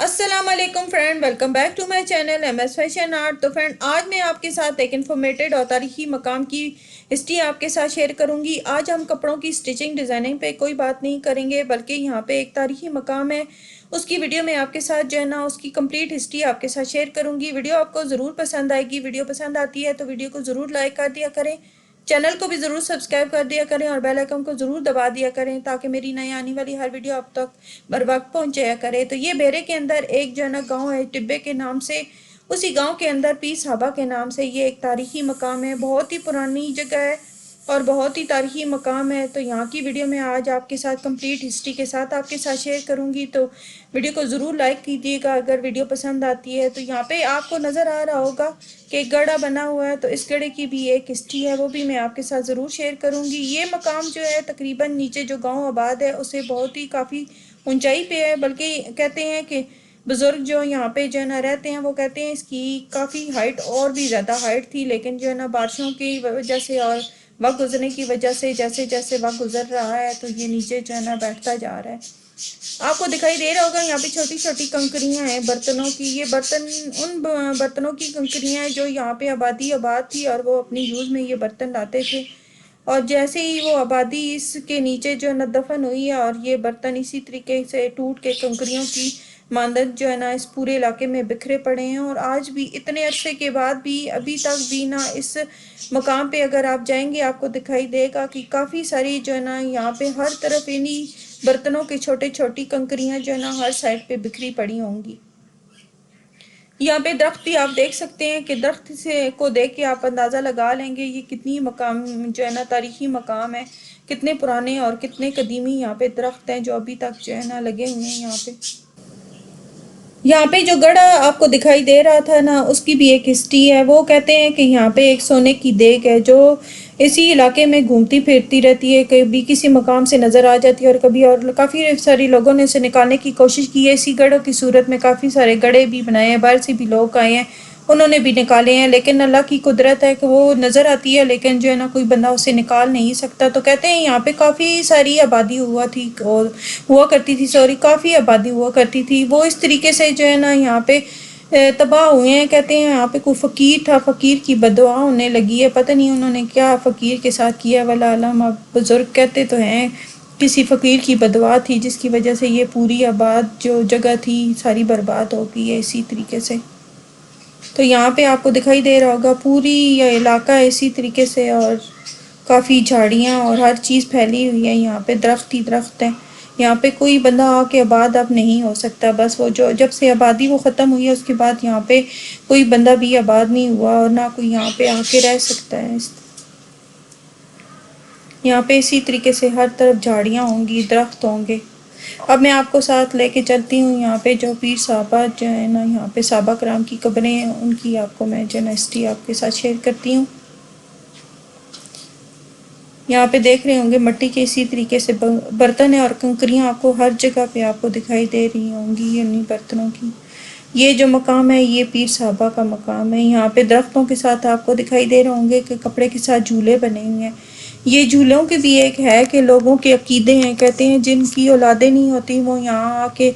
अस्सलाम वालेकुम friend, welcome back to my channel MS fashion art. तो फ्रेंड, आज मैं आपके साथ एक इन्फॉर्मेटिव और तारीखी मकाम की हिस्ट्री आपके साथ शेयर करूंगी। आज हम कपड़ों की स्टिचिंग डिज़ाइनिंग पे कोई बात नहीं करेंगे, बल्कि यहाँ पे एक तारीखी मकाम है, उसकी वीडियो में आपके साथ जो है ना उसकी कंप्लीट हिस्ट्री आपके साथ शेयर करूँगी। वीडियो आपको ज़रूर पसंद आएगी। वीडियो पसंद आती है तो वीडियो को ज़रूर लाइक कर दिया करें, चैनल को भी ज़रूर सब्सक्राइब कर दिया करें और बेल आइकन को ज़रूर दबा दिया करें, ताकि मेरी नई आने वाली हर वीडियो आप तक बर वक्त पहुँचाया करे। तो ये बेरे के अंदर एक जो है ना गाँव है टिब्बे के नाम से, उसी गांव के अंदर पीर साहबा के नाम से ये एक तारीखी मकाम है। बहुत ही पुरानी जगह है और बहुत ही तारीखी मकाम है। तो यहाँ की वीडियो में आज आपके साथ कंप्लीट हिस्ट्री के साथ आपके साथ शेयर करूँगी। तो वीडियो को ज़रूर लाइक कीजिएगा अगर वीडियो पसंद आती है। तो यहाँ पे आपको नज़र आ रहा होगा कि एक गड़ा बना हुआ है, तो इस गड़े की भी एक हिस्ट्री है, वो भी मैं आपके साथ ज़रूर शेयर करूँगी। ये मकाम जो है तकरीबन नीचे जो गाँव आबाद है उससे बहुत ही काफ़ी ऊंचाई पे है, बल्कि कहते हैं कि बुज़ुर्ग जो यहाँ पे जो है ना रहते हैं वो कहते हैं इसकी काफ़ी हाइट और भी ज़्यादा हाइट थी, लेकिन जो है ना बारिशों की वजह से और वक्त गुजरने की वजह से जैसे जैसे वक्त गुजर रहा है तो ये नीचे जो है ना बैठता जा रहा है। आपको दिखाई दे रहा होगा यहाँ पे छोटी छोटी कंकरियां हैं बर्तनों की। ये बर्तन उन बर्तनों की कंकरियां हैं जो यहाँ पे आबादी आबाद थी और वो अपनी यूज़ में ये बर्तन लाते थे। और जैसे ही वो आबादी इसके नीचे जो है ना दफन हुई है और ये बर्तन इसी तरीके से टूट के कंकरियों की मानदत जो है ना इस पूरे इलाके में बिखरे पड़े हैं। और आज भी इतने अरसे के बाद भी अभी तक भी ना इस मकाम पे अगर आप जाएंगे आपको दिखाई देगा कि काफ़ी सारी जो है ना यहाँ पे हर तरफ इन्हीं बर्तनों की छोटी छोटी कंकरियां जो है ना हर साइड पे बिखरी पड़ी होंगी। यहाँ पे दरख्त भी आप देख सकते हैं कि दरख्त से को देख के आप अंदाज़ा लगा लेंगे ये कितनी मकाम जो है ना तारीखी मकाम है, कितने पुराने और कितने कदीमी यहाँ पे दरख्त हैं जो अभी तक जो है ना लगे हुए हैं यहाँ पे। यहाँ पे जो गढ़ा आपको दिखाई दे रहा था ना उसकी भी एक हिस्ट्री है। वो कहते हैं कि यहाँ पे एक सोने की देग है जो इसी इलाके में घूमती फिरती रहती है, कभी किसी मकाम से नज़र आ जाती है और कभी, और काफ़ी सारी लोगों ने इसे निकालने की कोशिश की है। इसी गढ़ों की सूरत में काफ़ी सारे गढ़े भी बनाए हैं, बाहर से भी लोग आए हैं, उन्होंने भी निकाले हैं, लेकिन अल्लाह की कुदरत है कि वो नज़र आती है लेकिन जो है ना कोई बंदा उसे निकाल नहीं सकता। तो कहते हैं यहाँ पे काफ़ी सारी आबादी हुआ करती थी, सॉरी, काफ़ी आबादी हुआ करती थी। वो इस तरीके से जो है ना यहाँ पे तबाह हुए हैं। कहते हैं यहाँ पे कोई फ़कीर था, फ़कीर की बददुआ होने लगी है, पता नहीं उन्होंने क्या फ़कीर के साथ किया, वल्लाह आलम। अब बुज़ुर्ग कहते तो हैं किसी फ़कीर की बददुआ थी जिसकी वजह से ये पूरी आबाद जो जगह थी सारी बर्बाद हो गई है इसी तरीके से। तो यहाँ पे आपको दिखाई दे रहा होगा पूरी यह इलाका इसी तरीके से, और काफ़ी झाड़ियाँ और हर चीज़ फैली हुई है। यहाँ पे दरख्त ही दरख्त है। यहाँ पे कोई बंदा आके आबाद अब नहीं हो सकता। बस वो जो जब से आबादी वो ख़त्म हुई है उसके बाद यहाँ पे कोई बंदा भी आबाद नहीं हुआ और ना कोई यहाँ पे आके रह सकता है। यहाँ पे इसी तरीके से हर तरफ झाड़ियाँ होंगी, दरख्त होंगे। अब मैं आपको साथ लेके चलती हूँ यहाँ पे जो पीर साहबा जो है ना, यहाँ पे साहबा कराम की कब्रें हैं, उनकी आपको मैं जो हिस्ट्री आपके साथ शेयर करती हूँ। यहाँ पे देख रहे होंगे मिट्टी के इसी तरीके से बर्तन है और कंकरियाँ आपको हर जगह पे आपको दिखाई दे रही होंगी इन्हीं बर्तनों की। ये जो मकाम है ये पीर साहबा का मकाम है। यहाँ पे दरख्तों के साथ आपको दिखाई दे रहे होंगे कि कपड़े के साथ झूले बने हुए हैं। ये झूलों की भी एक है कि लोगों के अकीदे हैं, कहते हैं जिनकी औलादें नहीं होती वो यहाँ आके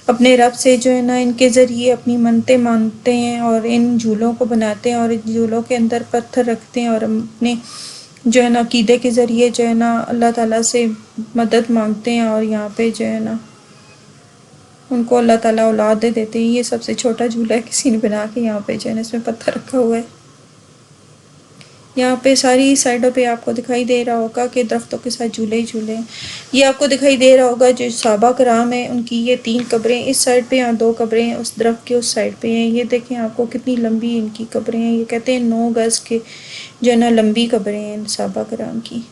अपने रब से जो है ना इनके ज़रिए अपनी मन्नतें मानते हैं और इन झूलों को बनाते हैं और इन झूलों के अंदर पत्थर रखते हैं और अपने जो है ना अकीदे के ज़रिए जो है ना अल्लाह ताला से मदद मांगते हैं और यहाँ पे जो है ना उनको अल्लाह ताला औलाद दे देते हैं। ये सबसे छोटा झूला है किसी ने बना के यहाँ पे जो है ना इसमें पत्थर रखा हुआ है। यहाँ पे सारी साइडों पे आपको दिखाई दे रहा होगा कि दरख्तों के साथ झूले ही झूले हैं। ये आपको दिखाई दे रहा होगा जो साहबा कराम है उनकी ये 3 कब्रें इस साइड पे और 2 कब्रें उस दरख्त के उस साइड पे हैं। ये देखें आपको कितनी लंबी इनकी कब्रें हैं। ये कहते हैं 9 गज़ के जो है ना लंबी कब्रें हैं साहबा कराम की।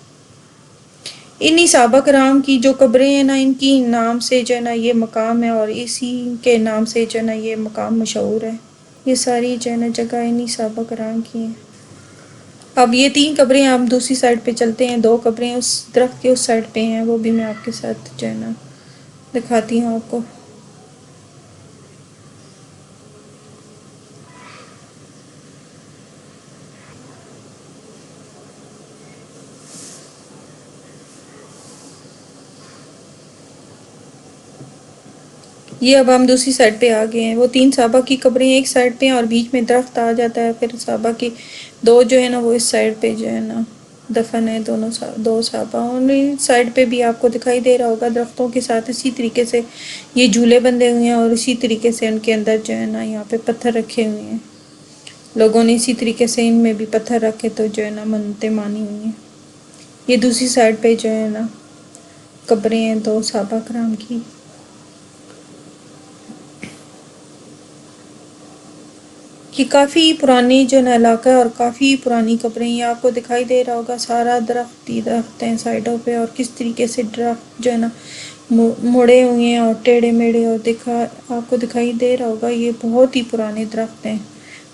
इन्हीं साहबा कराम की जो कब्रें हैं ना इनकी नाम से जो है ना ये मकाम है और इसी के नाम से जो है ना ये मकाम मशहूर है। ये सारी जो है ना जगह इन्हीं साहबा कराम की हैं। अब ये 3 कब्रें हम दूसरी साइड पे चलते हैं, 2 कब्रें उस दरख्त के उस साइड पे हैं, वो भी मैं आपके साथ जो है ना दिखाती हूँ आपको। یہ اب ہم دوسری سائڈ پہ آ گئے ہیں. وہ 3 صحابہ کی قبریں ایک سائڈ پہ ہیں اور بیچ میں درخت آ جاتا ہے. پھر صحابہ کی 2 جو ہے نا وہ اس سائڈ پہ جو ہے نا دفن ہے. دو صحابہ اور سائڈ پہ بھی آپ کو دکھائی دے رہا ہوگا درختوں کے ساتھ اسی طریقے سے یہ جھولے بندے ہوئے ہیں اور اسی طریقے سے ان کے اندر جو ہے نا یہاں پہ پتھر رکھے ہوئے ہیں. لوگوں نے اسی طریقے سے ان میں بھی پتھر رکھے تو جو ہے نا منتیں مانی ہوئی ہیں. یہ دوسری سائڈ پہ جو ہے نا قبریں ہیں 2 صحابہ کرام کی. یہ کافی پرانی جو نا علاقہ ہے اور کافی پرانی قبریں. یہ آپ کو دکھائی دے رہا ہوگا سارا درخت ہی درخت ہیں سائڈوں پہ اور کس طریقے سے درخت جو ہے نا مڑے ہوئے ہیں اور ٹیڑھے میڑھے اور آپ کو دکھائی دے رہا ہوگا یہ بہت ہی پرانے درخت ہیں.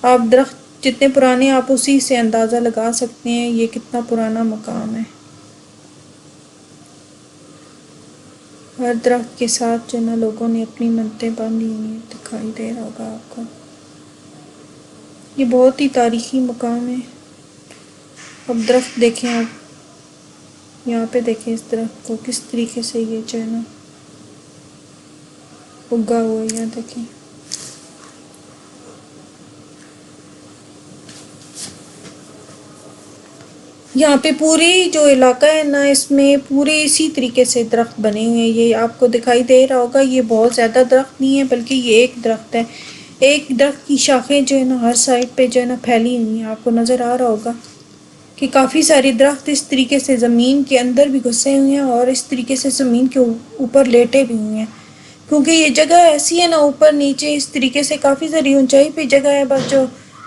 آپ درخت جتنے پرانے آپ اسی سے اندازہ لگا سکتے ہیں یہ کتنا پرانا مقام ہے. ہر درخت کے ساتھ جو نا لوگوں نے اپنی منتیں باندھی ہوئی ہیں دکھائی دے رہا ہوگا آپ کو. یہ بہت ہی تاریخی مقام ہے. اب درخت دیکھیں آپ یہاں پہ دیکھیں اس درخت کو کس طریقے سے یہ جو ہے نا اگا ہوا ہے. یہاں دیکھیں یہاں پہ پوری جو علاقہ ہے نا اس میں پورے اسی طریقے سے درخت بنے ہوئے ہیں. یہ آپ کو دکھائی دے رہا ہوگا یہ بہت زیادہ درخت نہیں ہے بلکہ یہ ایک درخت ہے. ایک درخت کی شاخیں جو ہے نا ہر سائڈ پہ جو ہے نا پھیلی ہوئی ہیں. آپ کو نظر آ رہا ہوگا کہ کافی سارے درخت اس طریقے سے زمین کے اندر بھی گھسے ہوئے ہیں اور اس طریقے سے زمین کے اوپر لیٹے بھی ہوئے ہیں. کیونکہ یہ جگہ ایسی ہے نا اوپر نیچے اس طریقے سے کافی ساری اونچائی پہ جگہ ہے بس جو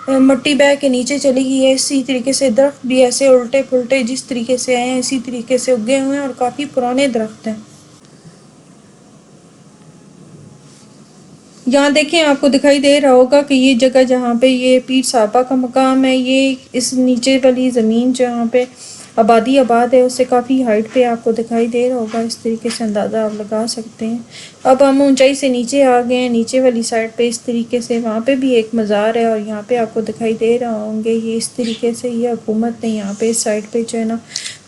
مٹی بہہ کے نیچے چلی گئی ہے. اسی طریقے سے درخت بھی ایسے الٹے پلٹے جس طریقے سے آئے ہیں اسی طریقے سے اگے ہوئے ہیں اور کافی پرانے درخت ہیں. یہاں دیکھیں آپ کو دکھائی دے رہا ہوگا کہ یہ جگہ جہاں پہ یہ پیر صحابہ کا مقام ہے یہ اس نیچے والی زمین جہاں پہ آبادی آباد ہے اس سے کافی ہائٹ پہ آپ کو دکھائی دے رہا ہوگا. اس طریقے سے اندازہ آپ لگا سکتے ہیں. اب ہم اونچائی سے نیچے آ گئے ہیں. نیچے والی سائڈ پہ اس طریقے سے وہاں پہ بھی ایک مزار ہے اور یہاں پہ آپ کو دکھائی دے رہا ہوں گے یہ اس طریقے سے یہ حکومت نے یہاں پہ اس سائڈ پہ جو ہے نا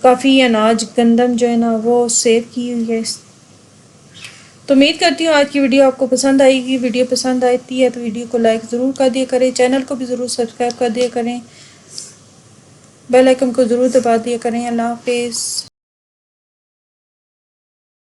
کافی اناج گندم جو ہے نا وہ سیو کی ہوئی ہے. تو امید کرتی ہوں آج کی ویڈیو آپ کو پسند آئے گی. ویڈیو پسند آتی ہے تو ویڈیو کو لائک ضرور کر دیا کریں. چینل کو بھی ضرور سبسکرائب کر دیا کریں. بیل آئیکن کو ضرور دبا دیا کریں. اللہ حافظ.